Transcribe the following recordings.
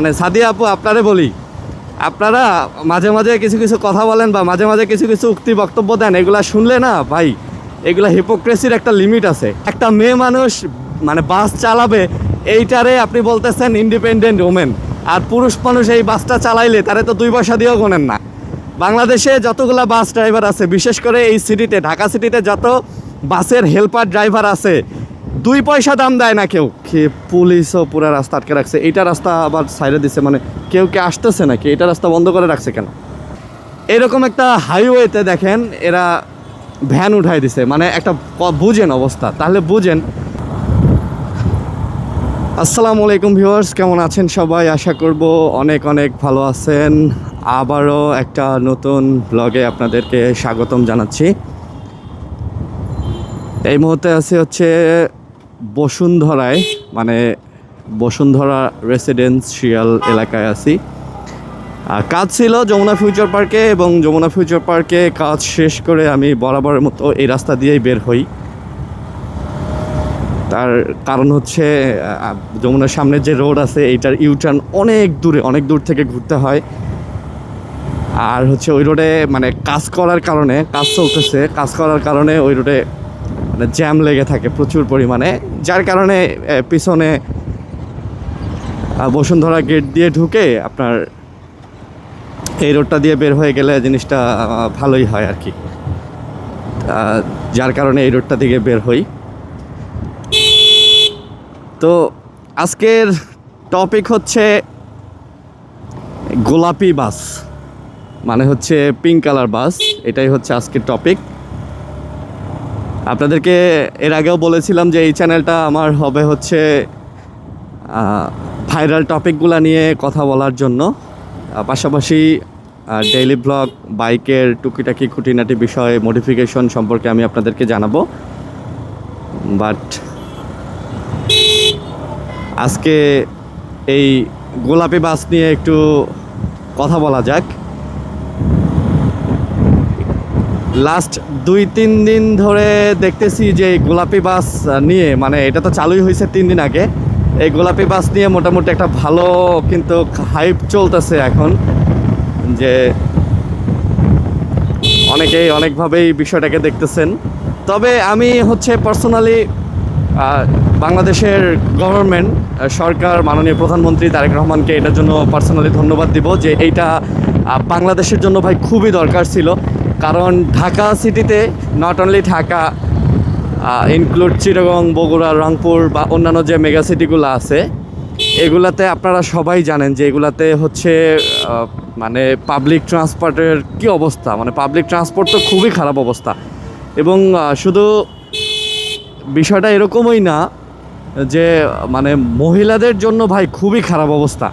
মানে সাদিয়া আপু, আপনারে বলি, আপনারা মাঝে মাঝে কিছু কিছু কথা বলেন বা মাঝে মাঝে কিছু কিছু উক্তি বক্তব্য দেন, এগুলা শুনলে না ভাই, এগুলা হিপোক্রেসির একটা লিমিট আছে। একটা মেয়ে মানুষ মানে বাস চালাবে, এইটারে আপনি বলতেছেন ইন্ডিপেন্ডেন্ট ওমেন, আর পুরুষ মানুষ এই বাসটা চালাইলে তারে তো 2 পয়সা দিয়েও গোনেন না। বাংলাদেশে যতগুলা বাস ড্রাইভার আছে, বিশেষ করে এই সিটিতে, ঢাকা সিটিতে যত বাসের হেল্পার ড্রাইভার আছে, 2 পয়সা দাম দেয় না কেউ। পুলিশও পুরো রাস্তা আটকে রাখছে, এইটা রাস্তা আবার সাইডে দিচ্ছে, মানে কেউ কে আসতেছে নাকি, এটা রাস্তা বন্ধ করে রাখছে কেন? এরকম একটা হাইওয়েতে দেখেন এরা ভ্যান উঠাই দিছে, মানে একটা বুঝেন অবস্থা, তাহলে বুঝেন। আসসালামু আলাইকুম ভিউয়ার্স, কেমন আছেন সবাই? আশা করব অনেক অনেক ভালো আছেন। আবারও একটা নতুন ব্লগে আপনাদেরকে স্বাগতম জানাচ্ছি। এই মুহূর্তে আছি হচ্ছে বসুন্ধরায়, মানে বসুন্ধরা রেসিডেন্সিয়াল এলাকায় আছি। কাজ ছিল যমুনা ফিউচার পার্কে, এবং যমুনা ফিউচার পার্কে কাজ শেষ করে আমি বরাবরের মতো এই রাস্তা দিয়েই বের হই। তার কারণ হচ্ছে যমুনার সামনে যে রোড আছে এইটার ইউটার্ন অনেক দূরে, অনেক দূর থেকে ঘুরতে হয়। আর হচ্ছে ওই রোডে মানে কাজ করার কারণে, কাজ চলতেছে, কাজ করার কারণে ওই রোডে মানে জ্যাম লেগে থাকে প্রচুর পরিমাণে, যার কারণে পিছনে বসুন্ধরা গেট দিয়ে ঢুকে আপনার এই রোডটা দিয়ে বের হয়ে গেলে জিনিসটা ভালোই হয় আর কি। যার কারণে এই রোডটা থেকে বের হই। তো আজকের টপিক হচ্ছে গোলাপি বাস, মানে হচ্ছে পিঙ্ক কালার বাস, এটাই হচ্ছে আজকের টপিক। আপনাদেরকে এর আগেও বলেছিলাম যে এই চ্যানেলটা আমার হবে হচ্ছে ভাইরাল টপিকগুলো নিয়ে কথা বলার জন্য, পাশাপাশি ডেইলি ব্লগ, বাইকের টুকিটাকি খুঁটিনাটি বিষয়, মডিফিকেশন সম্পর্কে আমি আপনাদেরকে জানাবো। বাট আজকে এই গোলাপি বাস নিয়ে একটু কথা বলা যাক। লাস্ট 2-3 দিন ধরে দেখতেছি যে গোলাপি বাস নিয়ে, মানে এটা তো চালুই হয়েছে 3 দিন আগে, এই গোলাপি বাস নিয়ে মোটামুটি একটা ভালো কিন্তু হাইপ চলতেছে এখন, যে অনেকেই অনেকভাবেই বিষয়টাকে দেখতেছেন। তবে আমি হচ্ছে পার্সোনালি বাংলাদেশের গভর্নমেন্ট, সরকার, মাননীয় প্রধানমন্ত্রী তারেক রহমানকে এটার জন্য পার্সোনালি ধন্যবাদ দিব, যে এইটা বাংলাদেশের জন্য ভাই খুবই দরকার ছিল। কারণ ঢাকা সিটিতে, not only Dhaka, include Chittagong, Bogura, Rangpur বা অন্যান্য যে মেগা সিটিগুলো আছে, এগুলাতে আপনারা সবাই জানেন যে এগুলাতে হচ্ছে মানে পাবলিক ট্রান্সপোর্টের কী অবস্থা, মানে পাবলিক ট্রান্সপোর্ট তো খুবই খারাপ অবস্থা। এবং শুধু বিষয়টা এরকমই না যে মানে মহিলাদের জন্য ভাই খুবই খারাপ অবস্থা।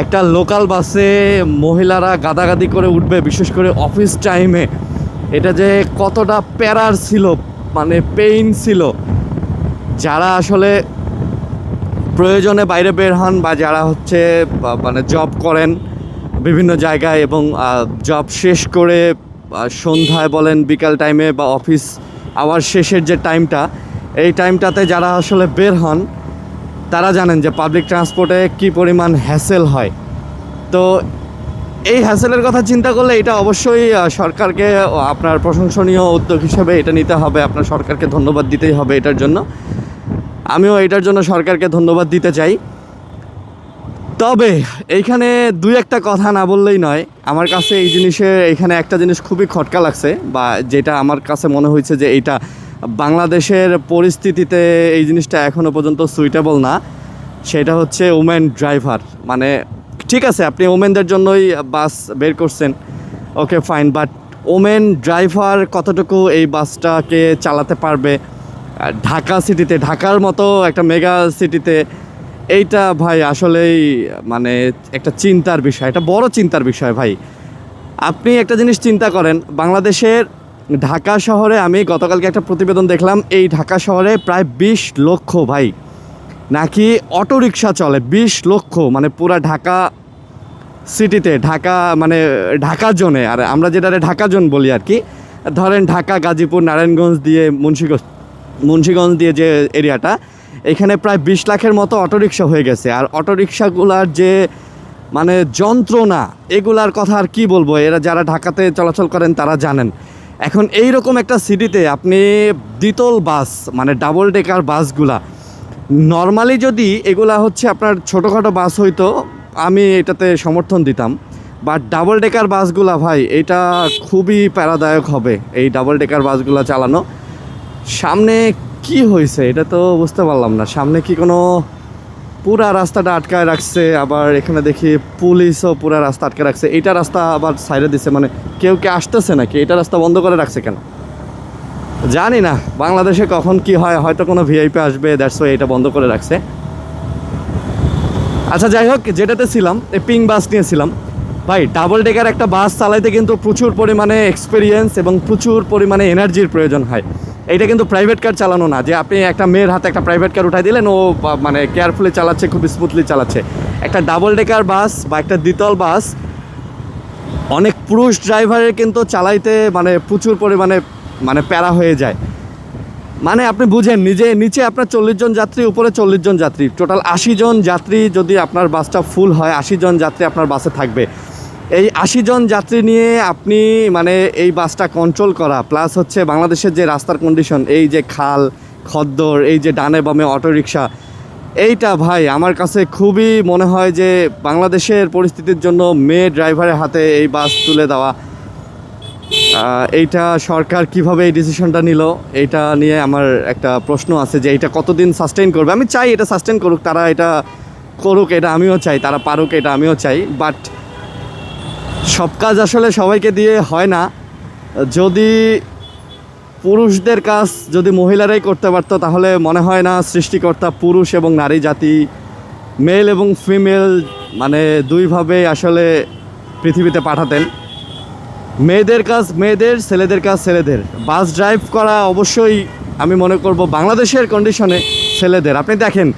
একটা লোকাল বাসে মহিলারা গাদাগাদি করে উঠবে, বিশেষ করে অফিস টাইমে, এটা যে কতটা প্যারার ছিল, মানে পেইন ছিল। যারা আসলে প্রয়োজনে বাইরে বের হন, বা যারা হচ্ছে মানে জব করেন বিভিন্ন জায়গায়, এবং জব শেষ করে সন্ধ্যায় বলেন, বিকাল টাইমে বা অফিস আওয়ার শেষের যে টাইমটা, এই টাইমটাতে যারা আসলে বের হন, তারা জানেন যে পাবলিক ট্রান্সপোর্টে কী পরিমাণ হ্যাসেল হয়। তো এই হ্যাসেলের কথা চিন্তা করলে এটা অবশ্যই সরকারকে আপনার প্রশংসনীয় উদ্যোগ হিসেবে এটা নিতে হবে, আপনার সরকারকে ধন্যবাদ দিতেই হবে এটার জন্য। আমিও এটার জন্য সরকারকে ধন্যবাদ দিতে চাই। তবে এইখানে 2-1টা কথা না বললেই নয়। আমার কাছে এই জিনিসে, এইখানে একটা জিনিস খুবই খটকা লাগছে, বা যেটা আমার কাছে মনে হয়েছে যে এইটা বাংলাদেশের পরিস্থিতিতে এই জিনিসটা এখনও পর্যন্ত সুইটেবল না, সেটা হচ্ছে ওমেন ড্রাইভার। মানে ঠিক আছে, আপনি ওমেনদের জন্যই বাস বের করছেন, okay fine, but women driver কতটুকু এই বাসটাকে চালাতে পারবে ঢাকা সিটিতে, ঢাকার মতো একটা মেগা সিটিতে? এইটা ভাই আসলেই মানে একটা চিন্তার বিষয়, একটা বড় চিন্তার বিষয় ভাই। আপনি একটা জিনিস চিন্তা করেন, বাংলাদেশের ঢাকা শহরে, আমি গতকালকে একটা প্রতিবেদন দেখলাম, এই ঢাকা শহরে প্রায় 20 লক্ষ ভাই নাকি অটোরিকশা চলে। 20 লক্ষ, মানে পুরা ঢাকা সিটিতে, ঢাকা মানে ঢাকা জোনে, আর আমরা যেটারে ঢাকা জোন বলি আর কি, ধরেন ঢাকা, গাজীপুর, নারায়ণগঞ্জ দিয়ে মুন্সিগঞ্জ দিয়ে যে এরিয়াটা, এখানে প্রায় 20 লাখের মতো অটোরিকশা হয়ে গেছে। আর অটোরিকশাগুলার যে মানে যন্ত্রণা, এগুলার কথা আর কি বলবো, এরা যারা ঢাকাতে চলাচল করেন তারা জানেন। এখন এই রকম একটা সিটিতে আপনি দ্বিতল বাস মানে ডাবল ডেকার বাসগুলা, নর্মালি যদি এগুলা হচ্ছে আপনার ছোটোখাটো বাস হইতো আমি এটাতে সমর্থন দিতাম, বাট ডাবল ডেকার বাসগুলা ভাই এটা খুবই প্যারাদায়ক হবে এই ডাবল ডেকার বাসগুলা চালানো। সামনে কি হয়েছে এটা তো বুঝতে পারলাম না, সামনে কি কোনো পুরা রাস্তাটা আটকায় রাখছে, আবার এখানে দেখি পুলিশও পুরা রাস্তা আটকে রাখছে, এইটা রাস্তা আবার সাইডে দিছে, মানে কেউ কি আসতেছে নাকি, এটা রাস্তা বন্ধ করে রাখছে কেন জানি না। বাংলাদেশে কখন কি হয়, হয়তো কোনো ভিআইপি আসবে, দ্যাটস ওয়াই এটা বন্ধ করে রাখছে। আচ্ছা যাই হোক, যেটাতে ছিলাম এই পিং বাস নিয়েছিলাম ভাই। ডাবল ডেকার একটা বাস চালাইতে কিন্তু প্রচুর পরিমাণে এক্সপিরিয়েন্স এবং প্রচুর পরিমাণে এনার্জির প্রয়োজন হয়। এইটা কিন্তু প্রাইভেট কার চালানো না যে আপনি একটা মেয়ের হাতে একটা প্রাইভেট কার উঠাই দিলেন, ও মানে কেয়ারফুলি চালাচ্ছে, খুব স্মুথলি চালাচ্ছে। একটা ডাবল ডেকার বাস বা একটা দ্বিতল বাস অনেক পুরুষ ড্রাইভারের কিন্তু চালাইতে মানে প্রচুর পরিমাণে মানে প্যারা হয়ে যায়। মানে আপনি বুঝেন, নিচে আপনার 40 জন যাত্রী, উপরে 40 জন যাত্রী, টোটাল 80 জন যাত্রী। যদি আপনার বাসটা ফুল হয় 80 জন যাত্রী আপনার বাসে থাকবে। এই 80 জন যাত্রী নিয়ে আপনি মানে এই বাসটা কন্ট্রোল করা, প্লাস হচ্ছে বাংলাদেশের যে রাস্তার কন্ডিশন, এই যে খাল খদ্দর, এই যে ডানে বামে অটোরিকশা, এইটা ভাই আমার কাছে খুবই মনে হয় যে বাংলাদেশের পরিস্থিতির জন্য মেয়ে ড্রাইভারের হাতে এই বাস তুলে দেওয়া, এইটা সরকার কিভাবে এই ডিসিশনটা নিল এইটা নিয়ে আমার একটা প্রশ্ন আছে যে এইটা কতদিন সাস্টেইন করবে। আমি চাই এটা সাস্টেইন করুক, তারা এটা করুক, এটা আমিও চাই, তারা পারুক, এটা আমিও চাই। বাট সব কাজ আসলে সবাইকে দিয়ে হয় না। যদি পুরুষদের কাজ যদি মহিলারাই করতে পারতো তাহলে মনে হয় না সৃষ্টিকর্তা পুরুষ এবং নারী জাতি, মেল এবং ফিমেল মানে দুইভাবে আসলে পৃথিবীতে পাঠাতেন। মেয়েদের কাজ মেয়েদের, ছেলেদের কাজ ছেলেদের। বাস ড্রাইভ করা অবশ্যই আমি মনে করব বাংলাদেশের কন্ডিশনে ছেলেদের। আপনি দেখেন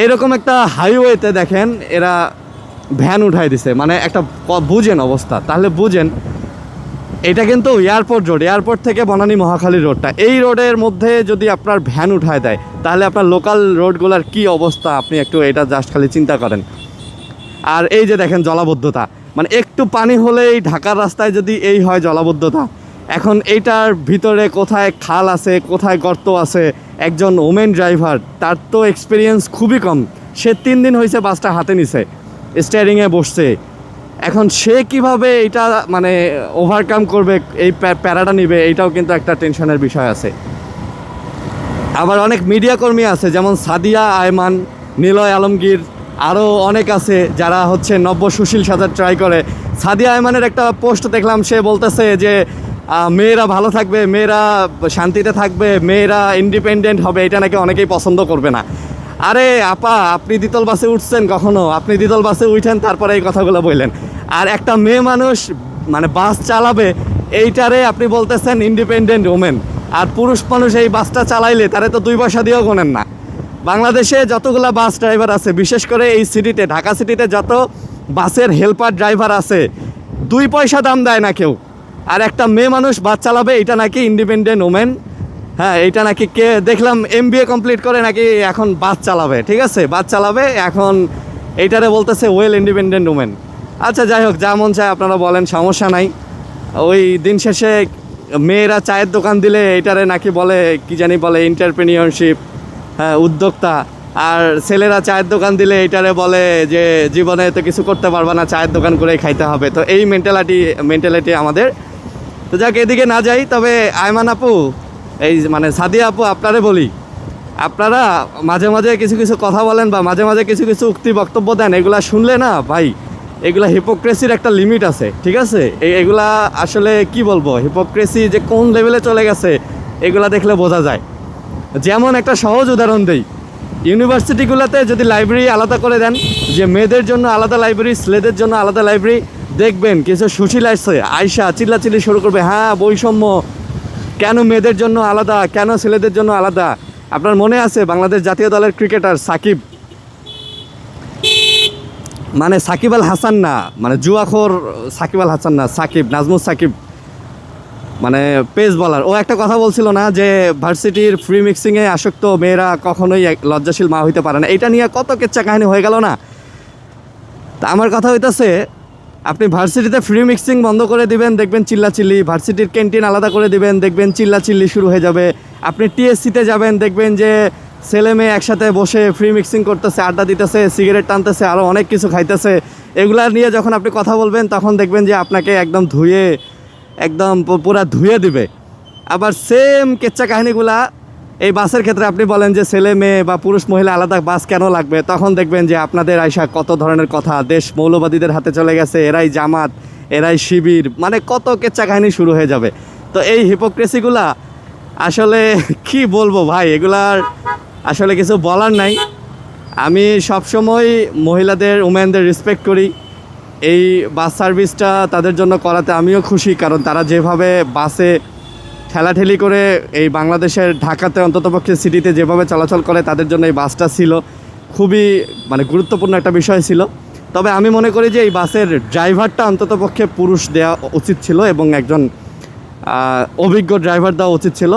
এরকম একটা হাইওয়েতে দেখেন এরা ভ্যান উঠাই দিছে, মানে একটা বুঝেন অবস্থা, তাহলে বুঝেন এটা কিন্তু এয়ারপোর্ট রোড, এয়ারপোর্ট থেকে বনানী মহাখালী রোডটা, এই রোডের মধ্যে যদি আপনার ভ্যান উঠায় দেয় তাহলে আপনার লোকাল রোডগুলোর কি অবস্থা আপনি একটু এটা জাস্ট খালি চিন্তা করেন। আর এই যে দেখেন জলাবদ্ধতা, মানে একটু পানি হলেই ঢাকার রাস্তায় যদি এই হয় জলাবদ্ধতা, এখন এইটার ভিতরে কোথায় খাল আছে, কোথায় গর্ত আছে, একজন ওমেন ড্রাইভার তার তো এক্সপিরিয়েন্স খুবই কম, সে 3 দিন হয়েছে বাসটা হাতে নিছে, স্টিয়ারিংয়ে বসছে, এখন সে কিভাবে এটা মানে ওভারকাম করবে, এই প্যারাটা নিবে, এইটাও কিন্তু একটা টেনশনের বিষয় আছে। আবার অনেক মিডিয়া কর্মী আছে যেমন সাদিয়া আয়মান, নিলয় আলমগীর, আরও অনেক আছে যারা হচ্ছে নব্য সুশীল সাজার ট্রাই করে। সাদিয়া আয়মানের একটা পোস্ট দেখলাম, সে বলতেছে যে মেয়েরা ভালো থাকবে, মেয়েরা শান্তিতে থাকবে, মেয়েরা ইন্ডিপেন্ডেন্ট হবে, এটা নাকি অনেকেই পছন্দ করবে না। আরে আপা, আপনি দ্বিতল বাসে উঠছেন কখনো? আপনি দ্বিতল বাসে উঠেন তারপরে এই কথাগুলো বললেন। আর একটা মেয়ে মানুষ মানে বাস চালাবে, এইটারে আপনি বলতেছেন ইন্ডিপেন্ডেন্ট ওমেন। আর পুরুষ মানুষ এই বাসটা চালাইলে তারে তো 2 পয়সা দিয়েও গোনেন না। বাংলাদেশে যতগুলো বাস ড্রাইভার আছে, বিশেষ করে এই সিটিতে, ঢাকা সিটিতে যত বাসের হেল্পার ড্রাইভার আছে, 2 পয়সা দাম দেয় না কেউ। আর একটা মেয়ে মানুষ বাস চালাবে, এটা নাকি ইন্ডিপেন্ডেন্ট ওমেন। হ্যাঁ, এইটা নাকি কে দেখলাম MBA কমপ্লিট করে নাকি এখন বাস চালাবে, ঠিক আছে, বাস চালাবে এখন, এইটারে বলতেছে ওয়েল ইন্ডিপেন্ডেন্ট ওমেন। আচ্ছা যাই হোক, যা মন চায় আপনারা বলেন, সমস্যা নাই। ওই দিন শেষে মেয়েরা চায়ের দোকান দিলে এইটারে নাকি বলে কি জানি বলে এন্টারপ্রেনিয়রশিপ, হ্যাঁ উদ্যোক্তা। আর ছেলেরা চায়ের দোকান দিলে এইটারে বলে যে জীবনে তো কিছু করতে পারবে না, চায়ের দোকান করেই খাইতে হবে। তো এই মেন্টালিটি আমাদের। তো যাক, এদিকে না যাই, তবে আয়মান আপু, এই মানে সাদিয়া আপু, আপনারে বলি, আপনারা মাঝে মাঝে কিছু কিছু কথা বলেন বা মাঝে মাঝে কিছু কিছু উক্তি বক্তব্য দেন, এগুলা শুনলে না ভাই, এগুলা হিপোক্রেসির একটা লিমিট আছে, ঠিক আছে? এগুলা আসলে কি বলবো, হিপোক্রেসি যে কোন লেভেলে চলে গেছে এগুলা দেখলে বোঝা যায়। যেমন একটা সহজ উদাহরণ দেই, ইউনিভার্সিটিগুলোতে যদি লাইব্রেরি আলাদা করে দেন, যে মেয়েদের জন্য আলাদা লাইব্রেরি, ছেলেদের জন্য আলাদা লাইব্রেরি, দেখবেন কিছু সুশীল আসছে আয়সা চিল্লাচিল্লি শুরু করবে, হ্যাঁ বৈষম্য, কেন মেয়েদের জন্য আলাদা, কেন ছেলেদের জন্য আলাদা। আপনার মনে আছে বাংলাদেশ জাতীয় দলের ক্রিকেটার সাকিব, মানে সাকিব আল হাসান না, মানে জুয়াখোর সাকিব আল হাসান না, সাকিব নাজমুস সাকিব, মানে পেস বলার, ও একটা কথা বলছিল না যে ভার্সিটির ফ্রি মিক্সিংয়ে আসক্ত মেয়েরা কখনোই লজ্জাশীল মা হইতে পারে না। এটা নিয়ে কত কেচ্চা কাহিনী হয়ে গেল না। তা আমার কথা হইতাছে, আপনি ভার্সিটিতে ফ্রি মিক্সিং বন্ধ করে দিবেন, দেখবেন চিল্লাচিল্লি। ভার্সিটির ক্যান্টিন আলাদা করে দিবেন, দেখবেন চিল্লাচিল্লি শুরু হয়ে যাবে। আপনি টিএসসিতে যাবেন, দেখবেন যে ছেলে মেয়ে একসাথে বসে ফ্রি মিক্সিং করতেছে, আড্ডা দিতেছে, সিগারেট টানতেছে, আরও অনেক কিছু খাইতেছে। এগুলা নিয়ে যখন আপনি কথা বলবেন তখন দেখবেন যে আপনাকে একদম পুরা ধুয়ে দিবে। আবার সেম কেচ্চা কাহিনীগুলা এই বাসের ক্ষেত্রে আপনি বলেন যে ছেলে মেয়ে বা পুরুষ মহিলা আলাদা বাস কেন লাগবে, তখন দেখবেন যে আপনাদের আইসা কত ধরনের কথা, দেশ মৌলবাদীদের হাতে চলে গেছে, এরাই জামাত, এরাই শিবির, মানে কত কেচ্চা কাহিনী শুরু হয়ে যাবে। তো এই হিপোক্রেসিগুলা আসলে কি বলবো ভাই, এগুলার আসলে কিছু বলার নাই। আমি সবসময় মহিলাদের, উমেনদের রেসপেক্ট করি। এই বাস সার্ভিসটা তাদের জন্য করাতে আমিও খুশি, কারণ তারা যেভাবে বাসে ঠেলাঠেলি করে এই বাংলাদেশের ঢাকাতে অন্ততপক্ষে সিটিতে যেভাবে চলাচল করে, তাদের জন্য এই বাসটা ছিল খুবই মানে গুরুত্বপূর্ণ একটা বিষয় ছিল। তবে আমি মনে করি যে এই বাসের ড্রাইভারটা অন্ততপক্ষে পুরুষ দেওয়া উচিত ছিল এবং একজন অভিজ্ঞ ড্রাইভার দেওয়া উচিত ছিল।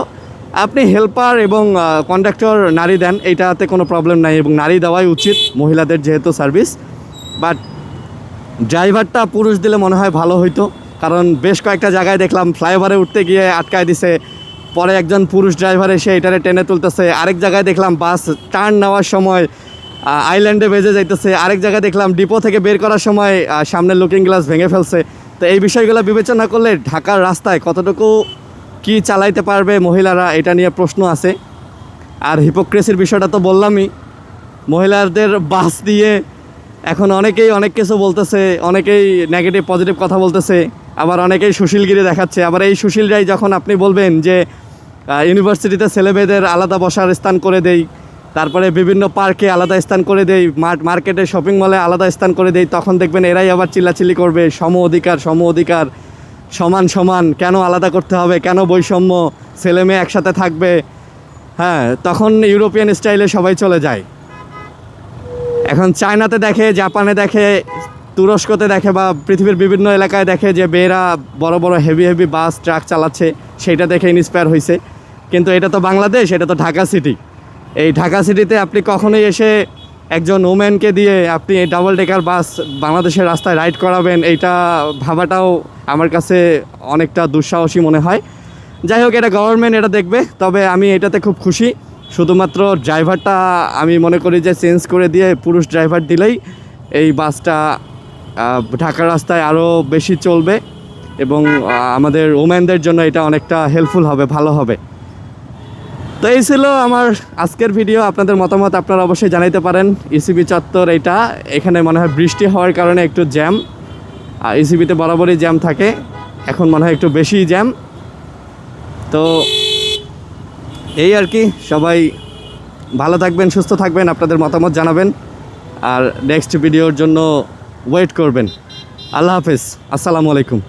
আপনি হেল্পার এবং কন্ডাক্টর নারী দেন, এইটাতে কোনো প্রবলেম নাই এবং নারী দেওয়াই উচিত মহিলাদের যেহেতু সার্ভিস। বাট ড্রাইভারটা পুরুষ দিলে মনে হয় ভালো হইতো, কারণ বেশ কয়েকটা জায়গায় দেখলাম ফ্লাইওভারে উঠতে গিয়ে আটকায় দিছে, পরে একজন পুরুষ ড্রাইভার এসে এটারে টেনে তুলতেছে। আরেক জায়গায় দেখলাম বাস টার্ন নেওয়ার সময় আইল্যান্ডে বেজে যাইতেছে। আরেক জায়গায় দেখলাম ডিপো থেকে বের করার সময় সামনের লুকিং গ্লাস ভেঙে ফেলছে। তো এই বিষয়গুলো বিবেচনা করলে ঢাকার রাস্তায় কতটুকু কি চালাইতে পারবে মহিলারা, এটা নিয়ে প্রশ্ন আছে। আর হিপোক্রেসির বিষয়টা তো বললামই, মহিলাদের বাস দিয়ে এখন অনেকেই অনেক কিছু বলতেছে, অনেকেই নেগেটিভ পজিটিভ কথা বলতেছে, আবার অনেকেই সুশীলগিরি দেখাচ্ছে। আবার এই সুশীলরাই যখন আপনি বলবেন যে ইউনিভার্সিটিতে ছেলেমেয়েদের আলাদা বসার স্থান করে দেই, তারপরে বিভিন্ন পার্কে আলাদা স্থান করে দেই, মার্কেটে শপিং মলে আলাদা স্থান করে দেই, তখন দেখবেন এরাই আবার চিল্লাচিল্লি করবে সম অধিকার, সমান সমান, কেন আলাদা করতে হবে, কেন বৈষম্য, ছেলে মেয়ে একসাথে থাকবে। হ্যাঁ, তখন ইউরোপিয়ান স্টাইলে সবাই চলে যায়। এখন চায়নাতে দেখে, জাপানে দেখে, তুরস্কতে দেখে বা পৃথিবীর বিভিন্ন এলাকায় দেখে যে মেয়েরা বড় বড় হেভি বাস ট্রাক চালাচ্ছে, সেইটা দেখে ইন্সপায়ার হয়েছে। কিন্তু এটা তো বাংলাদেশ, এটা তো ঢাকা সিটি। এই ঢাকা সিটিতে আপনি কখনোই এসে একজন ওমেনকে দিয়ে আপনি এই ডাবল ডেকার বাস বাংলাদেশের রাস্তায় রাইড করাবেন, এইটা ভাবাটাও আমার কাছে অনেকটা দুঃসাহসী মনে হয়। যাই হোক, এটা গভর্নমেন্ট এটা দেখবে। তবে আমি এটাতে খুব খুশি। শুধুমাত্র ড্রাইভারটা আমি মনে করি যে চেঞ্জ করে দিয়ে পুরুষ ড্রাইভার দিলেই এই বাসটা ঢাকার রাস্তায় আরও বেশি চলবে এবং আমাদের ওমেনদের জন্য এটা অনেকটা হেল্পফুল হবে, ভালো হবে। তো এই ছিল আমার আজকের ভিডিও। আপনাদের মতামত আপনারা অবশ্যই জানাইতে পারেন। ইসিবি চত্বর এইটা, এখানে মনে হয় বৃষ্টি হওয়ার কারণে একটু জ্যাম, আর ইসিবিতে বরাবরই জ্যাম থাকে, এখন মনে হয় একটু বেশিই জ্যাম। তো এই আর কি, সবাই ভালো থাকবেন, সুস্থ থাকবেন, আপনাদের মতামত জানাবেন, আর নেক্সট ভিডিওর জন্য ওয়েট করবেন। আল্লাহ হাফেজ, আসসালামু আলাইকুম।